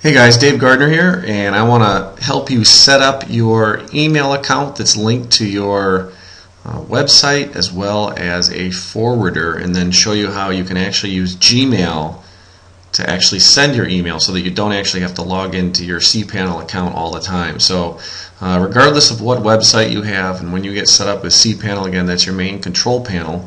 Hey guys, Dave Gardner here, and I want to help you set up your email account that's linked to your website as well as a forwarder, and then show you how you can actually use Gmail to actually send your email so that you don't actually have to log into your cPanel account all the time. So regardless of what website you have, and when you get set up with cPanel, again, that's your main control panel,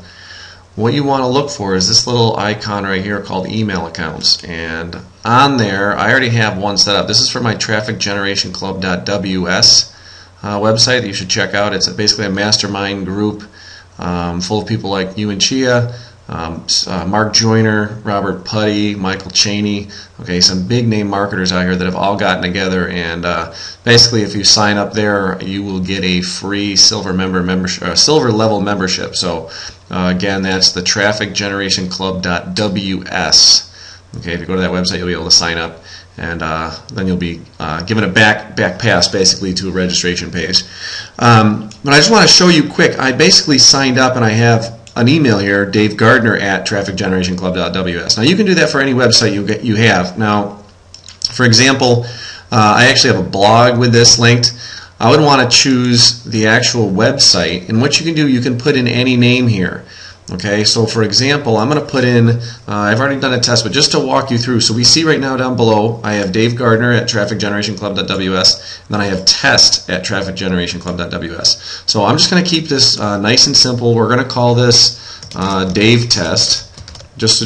what you want to look for is this little icon right here called email accounts. And on there, I already have one set up. This is for my trafficgenerationclub.ws website that you should check out. It's basically a mastermind group full of people like you and Chia, Mark Joyner, Robert Putty, Michael Cheney, okay, some big name marketers out here that have all gotten together, and basically if you sign up there you will get a free silver level membership. So again, that's the trafficgenerationclub.ws. Okay, if you go to that website you'll be able to sign up, and then you'll be given a back pass basically to a registration page. But I just want to show you quick, I basically signed up and I have an email here, DaveGardner@trafficgenerationclub.ws. Now you can do that for any website you have. Now, for example, I actually have a blog with this linked. I would want to choose the actual website, and what you can do, you can put in any name here. Okay, so for example, I'm going to put in, I've already done a test, but just to walk you through, so we see right now down below, I have DaveGardner@trafficgenerationclub.ws, and then I have test@trafficgenerationclub.ws. So I'm just going to keep this nice and simple. We're going to call this Dave Test, just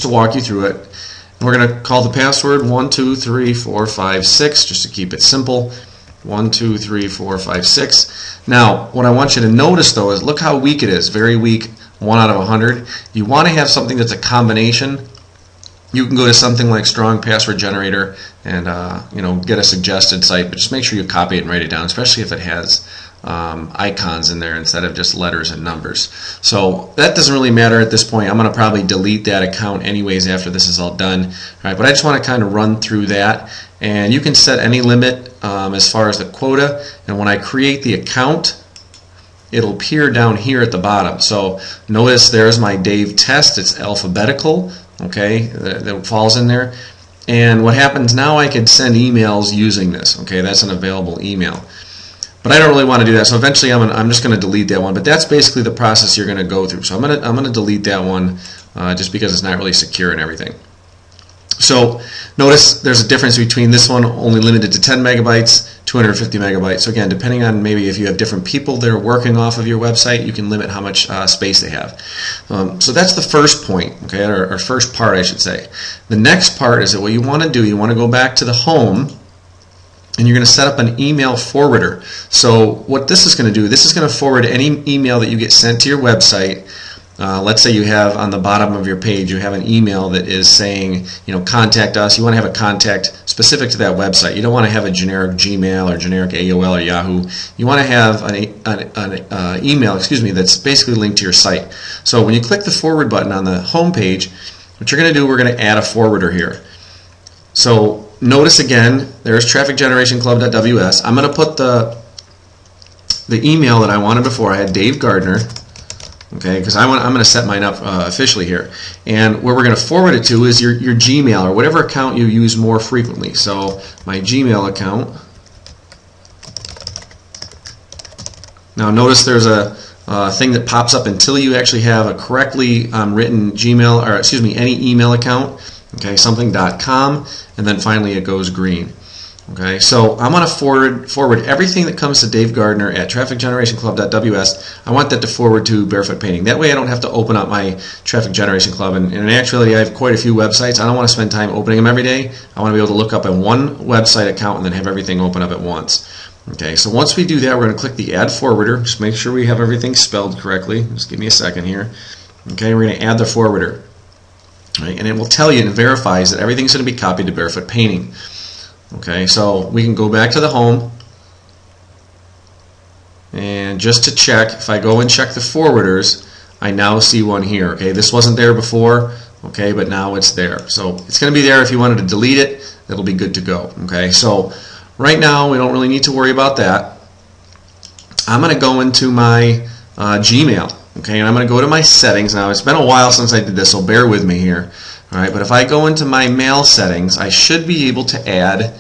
to walk you through it. And we're going to call the password 123456, just to keep it simple. 123456. Now, what I want you to notice though is look how weak it is, very weak. 1 out of 100. You want to have something that's a combination. You can go to something like Strong Password Generator and get a suggested site, but just make sure you copy it and write it down, especially if it has icons in there instead of just letters and numbers. So that doesn't really matter at this point. I'm going to probably delete that account anyways after this is all done. All right, but I just want to kind of run through that, and you can set any limit as far as the quota, and when I create the account, it'll appear down here at the bottom. So notice there's my Dave Test. It's alphabetical, okay, that falls in there. And what happens now, I could send emails using this, okay, that's an available email. But I don't really want to do that, so eventually I'm just going to delete that one. But that's basically the process you're going to go through. So I'm going to delete that one just because it's not really secure and everything. So notice there's a difference between this one, only limited to 10 megabytes, 250 megabytes. So again, depending on maybe if you have different people that are working off of your website, you can limit how much space they have. So that's the first point, okay, or first part I should say. The next part is that what you want to do, you want to go back to the home, and you're going to set up an email forwarder. So what this is going to do, this is going to forward any email that you get sent to your website. Let's say you have on the bottom of your page, you have an email that is saying, contact us. You want to have a contact specific to that website. You don't want to have a generic Gmail or generic AOL or Yahoo. You want to have an email, that's basically linked to your site. So when you click the forward button on the home page, what you're going to do, we're going to add a forwarder here. So notice again, there's trafficgenerationclub.ws. I'm going to put the email that I wanted before. I had Dave Gardner. Okay, because I'm going to set mine up officially here, and where we're going to forward it to is your Gmail or whatever account you use more frequently. So my Gmail account. Now notice there's a thing that pops up until you actually have a correctly written Gmail, or any email account. Okay, something.com, and then finally it goes green. Okay, so I'm going to forward everything that comes to Dave Gardner at trafficgenerationclub.ws. I want that to forward to Barefoot Painting. That way I don't have to open up my Traffic Generation Club. And in actuality, I have quite a few websites. I don't want to spend time opening them every day. I want to be able to look up at one website account and then have everything open up at once. Okay, so once we do that, we're going to click the Add Forwarder. Just make sure we have everything spelled correctly. Just give me a second here. Okay, we're going to add the forwarder. Right, and it will tell you and verifies that everything's going to be copied to Barefoot Painting. Okay, so we can go back to the home, and just to check, if I go and check the forwarders, I now see one here. Okay, this wasn't there before, okay, but now it's there. So it's going to be there. If you wanted to delete it, it'll be good to go. Okay, so right now we don't really need to worry about that. I'm going to go into my Gmail. Okay, and I'm going to go to my settings. Now it's been a while since I did this, so bear with me here. All right, but if I go into my mail settings, I should be able to add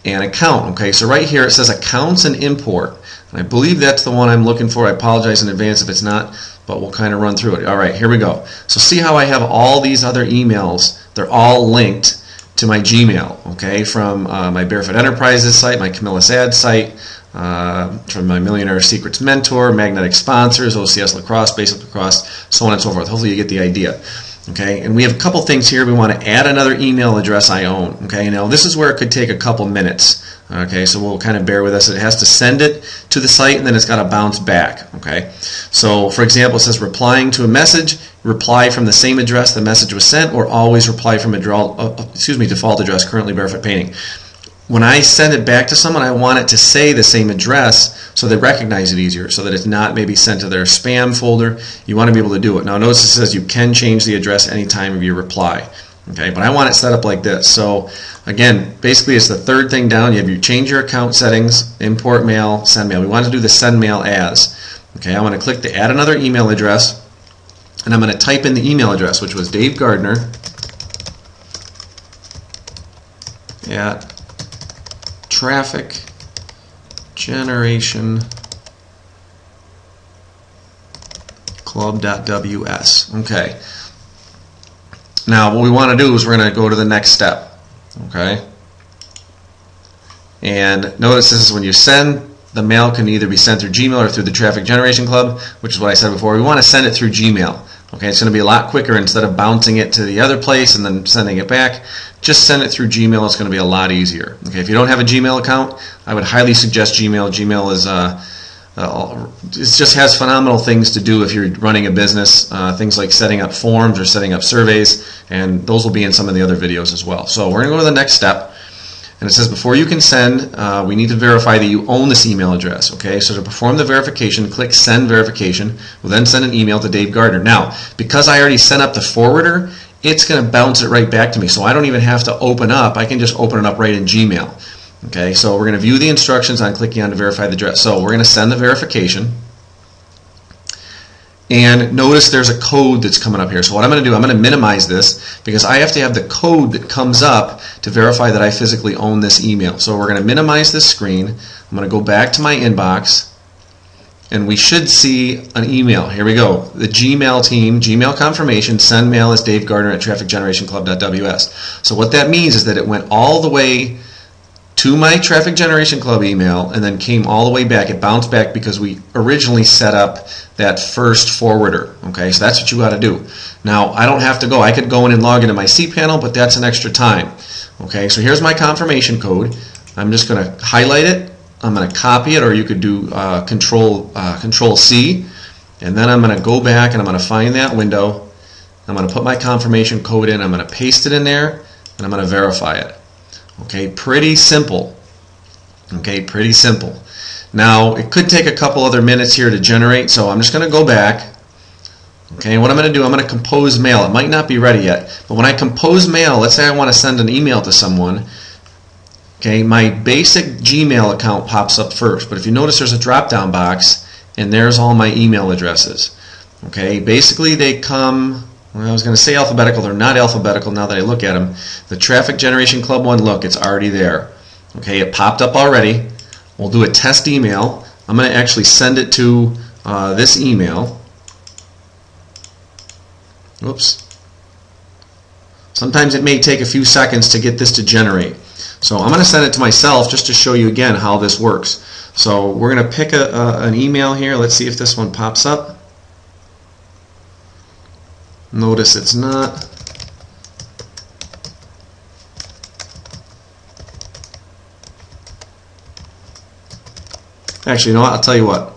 an account. Okay, so right here it says accounts and import, and I believe that's the one I'm looking for. I apologize in advance if it's not, but we'll kind of run through it. All right, here we go. So see how I have all these other emails? They're all linked to my Gmail, okay, from my Barefoot Enterprises site, my Camillus Ad site, from my Millionaire Secrets Mentor, Magnetic Sponsors, OCS Lacrosse, Basic Lacrosse, so on and so forth. Hopefully you get the idea. Okay, and we have a couple things here. We want to add another email address I own. Okay, now this is where it could take a couple minutes. Okay, so we'll kind of bear with us. It has to send it to the site, and then it's got to bounce back. Okay, so for example, it says replying to a message, reply from the same address the message was sent, or always reply from a default address, currently Barefoot Painting. When I send it back to someone, I want it to say the same address so they recognize it easier, so that it's not maybe sent to their spam folder. You want to be able to do it. Now notice it says you can change the address anytime of your reply. Okay, but I want it set up like this. So again, basically it's the third thing down. You change your account settings, import mail, send mail. We want to do the send mail as. Okay, I'm going to click to add another email address, and I'm going to type in the email address, which was DaveGardner at Traffic Generation Club.ws. Okay. Now what we want to do is we're going to go to the next step. Okay. And notice this is when you send, the mail can either be sent through Gmail or through the Traffic Generation Club, which is what I said before. We want to send it through Gmail. Okay, it's going to be a lot quicker. Instead of bouncing it to the other place and then sending it back, just send it through Gmail. It's going to be a lot easier. Okay, if you don't have a Gmail account, I would highly suggest Gmail. Gmail is it just has phenomenal things to do if you're running a business. Things like setting up forms or setting up surveys, and those will be in some of the other videos as well. So we're going to go to the next step. And it says before you can send, we need to verify that you own this email address. Okay, so to perform the verification, click Send Verification. We'll then send an email to Dave Gardner. Now, because I already sent up the forwarder, it's going to bounce it right back to me. So I don't even have to open up. I can just open it up right in Gmail. Okay, so we're going to view the instructions on clicking on to verify the address. So we're going to send the verification. And notice there's a code that's coming up here. So what I'm going to do, I'm going to minimize this because I have to have the code that comes up to verify that I physically own this email. So we're going to minimize this screen. I'm going to go back to my inbox, and we should see an email. Here we go. The Gmail team, Gmail confirmation, send mail is DaveGardner at trafficgenerationclub.ws. So what that means is that it went all the way to my Traffic Generation Club email and then came all the way back. It bounced back because we originally set up that first forwarder. Okay, so that's what you got to do. Now, I don't have to go. I could go in and log into my cPanel, but that's an extra time. Okay, so here's my confirmation code. I'm just going to highlight it. I'm going to copy it, or you could do Control C, and then I'm going to go back and I'm going to find that window. I'm going to put my confirmation code in. I'm going to paste it in there, and I'm going to verify it. Okay, pretty simple. Okay, pretty simple. Now, it could take a couple other minutes here to generate, so I'm just going to go back. Okay, and what I'm going to do, I'm going to compose mail. It might not be ready yet, but when I compose mail, let's say I want to send an email to someone. Okay, my basic Gmail account pops up first, but if you notice there's a drop-down box, and there's all my email addresses. Okay, basically they come, well, I was going to say alphabetical. They're not alphabetical now that I look at them. The Traffic Generation Club one, look, it's already there. Okay, it popped up already. We'll do a test email. I'm going to actually send it to this email. Oops. Sometimes it may take a few seconds to get this to generate. So I'm going to send it to myself just to show you again how this works. So we're going to pick an email here. Let's see if this one pops up. Notice it's not. Actually, you know what? I'll tell you what.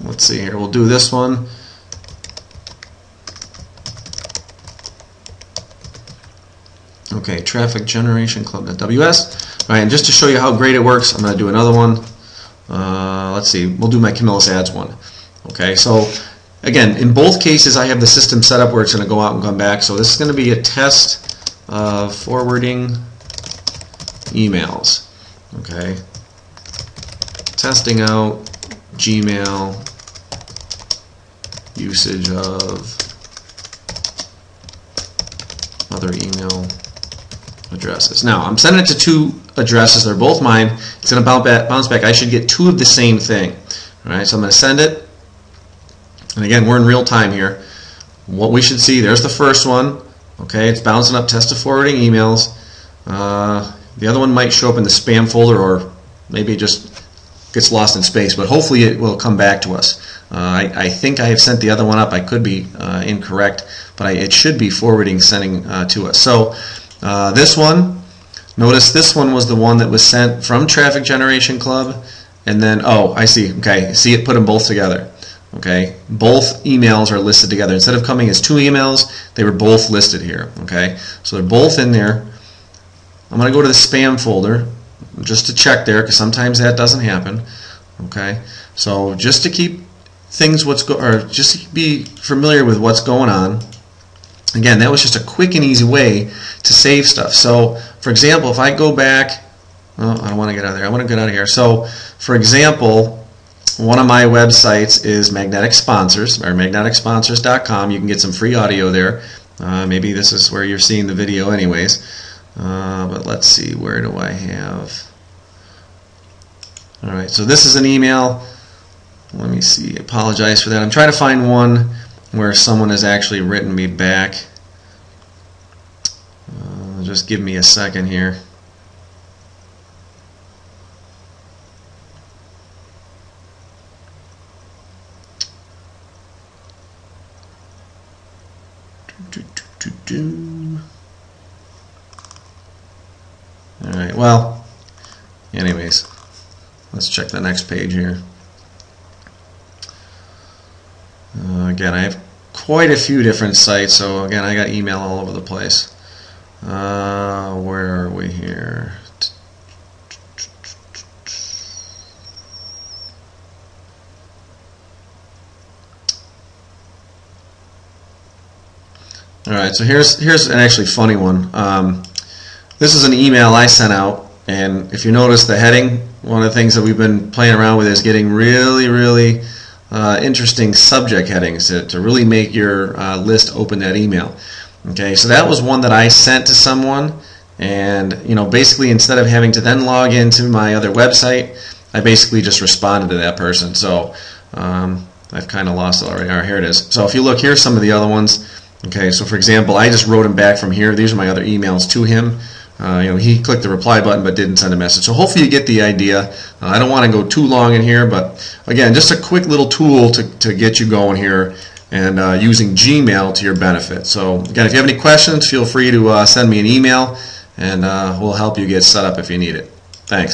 Let's see here. We'll do this one. Okay, Traffic Generation Club.ws. All right, and just to show you how great it works, I'm going to do another one. Let's see. We'll do my Camillus Ads one. Okay, so again, in both cases, I have the system set up where it's going to go out and come back. So this is going to be a test of forwarding emails. Okay. Testing out Gmail usage of other email addresses. Now, I'm sending it to 2 addresses. They're both mine. It's going to bounce back. I should get 2 of the same thing. All right, so I'm going to send it. And again, we're in real time here. What we should see, there's the first one. Okay, it's bouncing up test to forwarding emails. The other one might show up in the spam folder, or maybe it just gets lost in space, but hopefully it will come back to us. I think I have sent the other one up. I could be incorrect, but it should be sending to us. So this one, notice this one was the one that was sent from Traffic Generation Club, and then, oh, I see. Okay, see, it put them both together. Okay, both emails are listed together. Instead of coming as 2 emails, they were both listed here. Okay, so they're both in there. I'm going to go to the spam folder just to check there, because sometimes that doesn't happen. Okay, so just to keep things just to be familiar with what's going on. Again, that was just a quick and easy way to save stuff. So, for example, if I go back, oh, I don't want to get out of there. I want to get out of here. So, for example, one of my websites is Magnetic Sponsors, or magneticsponsors.com. You can get some free audio there. Maybe this is where you're seeing the video anyways. But let's see, where do I have? Alright, so this is an email. Let me see, apologize for that. I'm trying to find one where someone has actually written me back. Just give me a second here. Alright, well, anyways, let's check the next page here. Again, I have quite a few different sites, so again, I got email all over the place. Where are we here? Alright, so here's an actually funny one. This is an email I sent out, and if you notice the heading, one of the things that we've been playing around with is getting really interesting subject headings to really make your list open that email. Okay, so that was one that I sent to someone, and basically instead of having to then log into my other website, I basically just responded to that person. So I've kind of lost it already. All right, here it is. So if you look, here's some of the other ones. Okay, so for example, I just wrote him back from here. These are my other emails to him. He clicked the reply button but didn't send a message. So hopefully you get the idea. I don't want to go too long in here, but again, just a quick little tool to get you going here and using Gmail to your benefit. So again, if you have any questions, feel free to send me an email, and we'll help you get set up if you need it. Thanks.